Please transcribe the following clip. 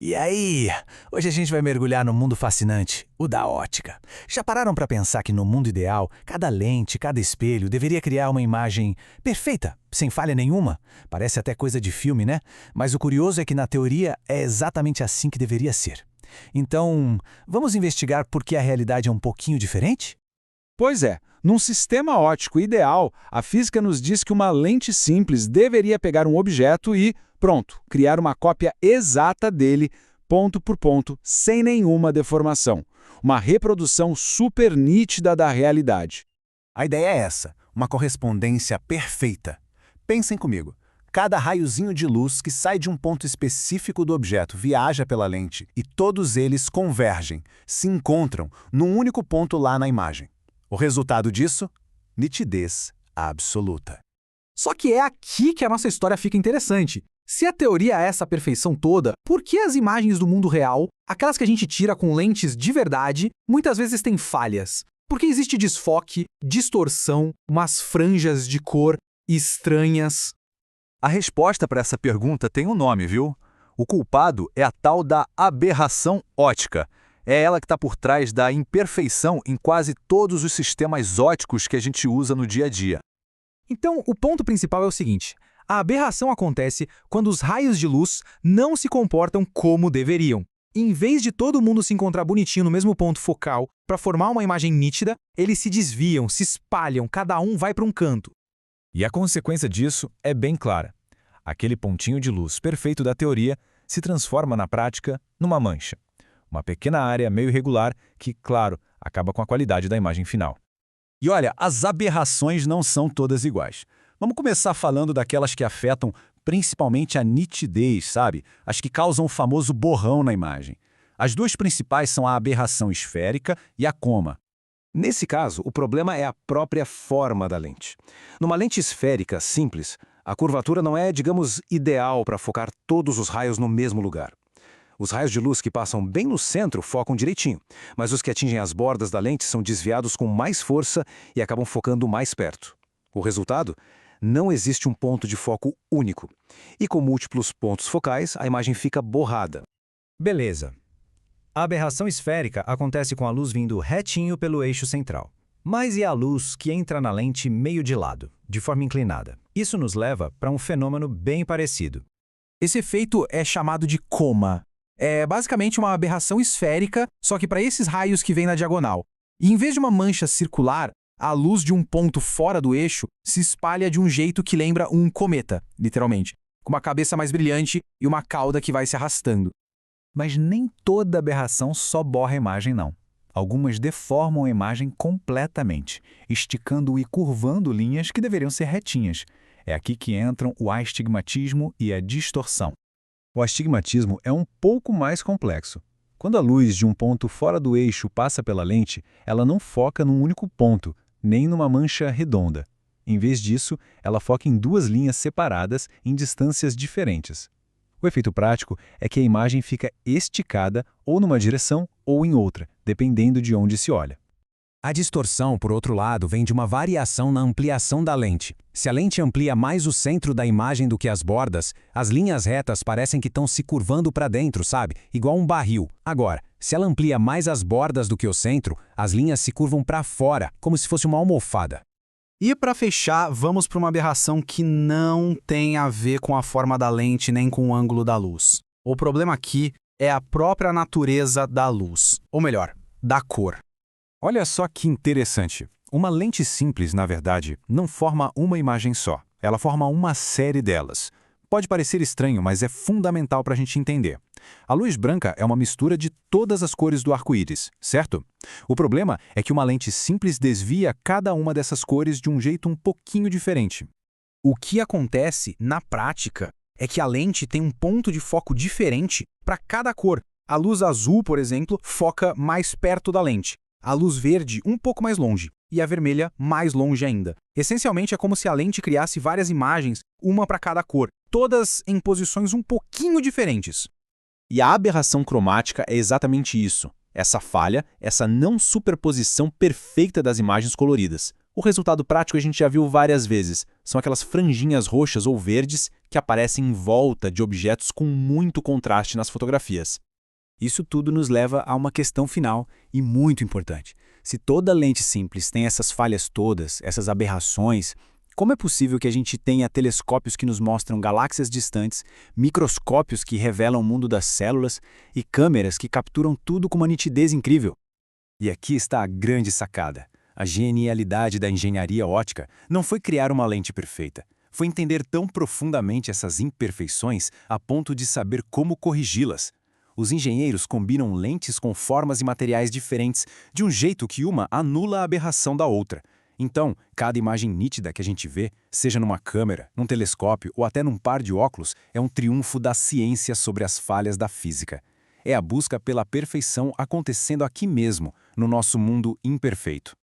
E aí? Hoje a gente vai mergulhar no mundo fascinante, o da ótica. Já pararam para pensar que no mundo ideal, cada lente, cada espelho deveria criar uma imagem perfeita, sem falha nenhuma? Parece até coisa de filme, né? Mas o curioso é que na teoria é exatamente assim que deveria ser. Então, vamos investigar por que a realidade é um pouquinho diferente? Pois é, num sistema óptico ideal, a física nos diz que uma lente simples deveria pegar um objeto e, pronto, criar uma cópia exata dele, ponto por ponto, sem nenhuma deformação. Uma reprodução super nítida da realidade. A ideia é essa, uma correspondência perfeita. Pensem comigo. Cada raiozinho de luz que sai de um ponto específico do objeto viaja pela lente e todos eles convergem, se encontram num único ponto lá na imagem. O resultado disso? Nitidez absoluta. Só que é aqui que a nossa história fica interessante. Se a teoria é essa perfeição toda, por que as imagens do mundo real, aquelas que a gente tira com lentes de verdade, muitas vezes têm falhas? Por que existe desfoque, distorção, umas franjas de cor estranhas? A resposta para essa pergunta tem um nome, viu? O culpado é a tal da aberração óptica. É ela que está por trás da imperfeição em quase todos os sistemas ópticos que a gente usa no dia a dia. Então, o ponto principal é o seguinte: a aberração acontece quando os raios de luz não se comportam como deveriam. Em vez de todo mundo se encontrar bonitinho no mesmo ponto focal para formar uma imagem nítida, eles se desviam, se espalham, cada um vai para um canto. E a consequência disso é bem clara. Aquele pontinho de luz perfeito da teoria se transforma na prática numa mancha. Uma pequena área meio irregular que, claro, acaba com a qualidade da imagem final. E olha, as aberrações não são todas iguais. Vamos começar falando daquelas que afetam principalmente a nitidez, sabe? As que causam o famoso borrão na imagem. As duas principais são a aberração esférica e a coma. Nesse caso, o problema é a própria forma da lente. Numa lente esférica simples, a curvatura não é, digamos, ideal para focar todos os raios no mesmo lugar. Os raios de luz que passam bem no centro focam direitinho, mas os que atingem as bordas da lente são desviados com mais força e acabam focando mais perto. O resultado? Não existe um ponto de foco único. E com múltiplos pontos focais, a imagem fica borrada. Beleza. A aberração esférica acontece com a luz vindo retinho pelo eixo central. Mas e a luz que entra na lente meio de lado, de forma inclinada? Isso nos leva para um fenômeno bem parecido. Esse efeito é chamado de coma. É basicamente uma aberração esférica, só que para esses raios que vêm na diagonal. E em vez de uma mancha circular, a luz de um ponto fora do eixo se espalha de um jeito que lembra um cometa, literalmente, com uma cabeça mais brilhante e uma cauda que vai se arrastando. Mas nem toda aberração só borra a imagem, não. Algumas deformam a imagem completamente, esticando e curvando linhas que deveriam ser retinhas. É aqui que entram o astigmatismo e a distorção. O astigmatismo é um pouco mais complexo. Quando a luz de um ponto fora do eixo passa pela lente, ela não foca num único ponto, nem numa mancha redonda. Em vez disso, ela foca em duas linhas separadas em distâncias diferentes. O efeito prático é que a imagem fica esticada ou numa direção ou em outra, dependendo de onde se olha. A distorção, por outro lado, vem de uma variação na ampliação da lente. Se a lente amplia mais o centro da imagem do que as bordas, as linhas retas parecem que estão se curvando para dentro, sabe? Igual um barril. Agora, se ela amplia mais as bordas do que o centro, as linhas se curvam para fora, como se fosse uma almofada. E para fechar, vamos para uma aberração que não tem a ver com a forma da lente nem com o ângulo da luz. O problema aqui é a própria natureza da luz, ou melhor, da cor. Olha só que interessante. Uma lente simples, na verdade, não forma uma imagem só. Ela forma uma série delas. Pode parecer estranho, mas é fundamental para a gente entender. A luz branca é uma mistura de todas as cores do arco-íris, certo? O problema é que uma lente simples desvia cada uma dessas cores de um jeito um pouquinho diferente. O que acontece, na prática, é que a lente tem um ponto de foco diferente para cada cor. A luz azul, por exemplo, foca mais perto da lente. A luz verde um pouco mais longe, e a vermelha mais longe ainda. Essencialmente é como se a lente criasse várias imagens, uma para cada cor, todas em posições um pouquinho diferentes. E a aberração cromática é exatamente isso. Essa falha, essa não superposição perfeita das imagens coloridas. O resultado prático a gente já viu várias vezes. São aquelas franjinhas roxas ou verdes que aparecem em volta de objetos com muito contraste nas fotografias. Isso tudo nos leva a uma questão final e muito importante. Se toda lente simples tem essas falhas todas, essas aberrações, como é possível que a gente tenha telescópios que nos mostram galáxias distantes, microscópios que revelam o mundo das células e câmeras que capturam tudo com uma nitidez incrível? E aqui está a grande sacada. A genialidade da engenharia óptica não foi criar uma lente perfeita. Foi entender tão profundamente essas imperfeições a ponto de saber como corrigi-las. Os engenheiros combinam lentes com formas e materiais diferentes, de um jeito que uma anula a aberração da outra. Então, cada imagem nítida que a gente vê, seja numa câmera, num telescópio ou até num par de óculos, é um triunfo da ciência sobre as falhas da física. É a busca pela perfeição acontecendo aqui mesmo, no nosso mundo imperfeito.